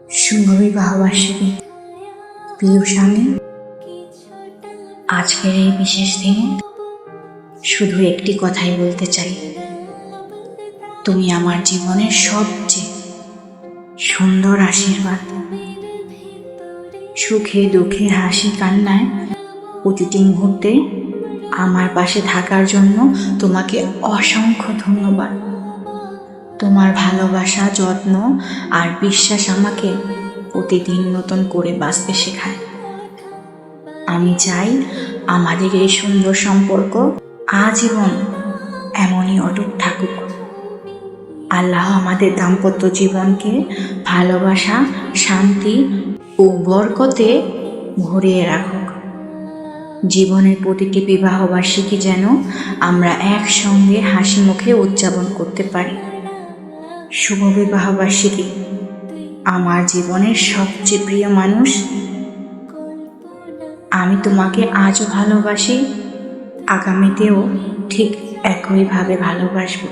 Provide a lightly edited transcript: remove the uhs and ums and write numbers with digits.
শুভ বিবাহবার্ষিকী প্রিয় স্বামী। আজকের এই বিশেষ দিনে শুধু একটি কথাই বলতে চাই, তুমি আমার জীবনের সবচেয়ে সুন্দর আশীর্বাদ। সুখে দুঃখে হাসি কান্নায় প্রতিটি মুহূর্তে আমার পাশে থাকার জন্য তোমাকে অসংখ্য ধন্যবাদ। তোমার ভালোবাসা, যত্ন আর বিশ্বাস আমাকে প্রতিদিন নতুন করে বাঁচতে শেখায়। আমি চাই আমাদের এই সুন্দর সম্পর্ক আজীবন এমনই অটুট থাকুক। আল্লাহ আমাদের দাম্পত্য জীবনকে ভালোবাসা, শান্তি ও বরকতে ভরিয়ে রাখুক। জীবনের প্রতিটি বিবাহবার্ষিকী যেন আমরা একসঙ্গে হাসি মুখে উদযাপন করতে পারি। শুভ বিবাহবার্ষিকী আমার জীবনের সবচেয়ে প্রিয় মানুষ। আমি তোমাকে আজও ভালোবাসি, আগামীতেও ঠিক একইভাবে ভালোবাসবো।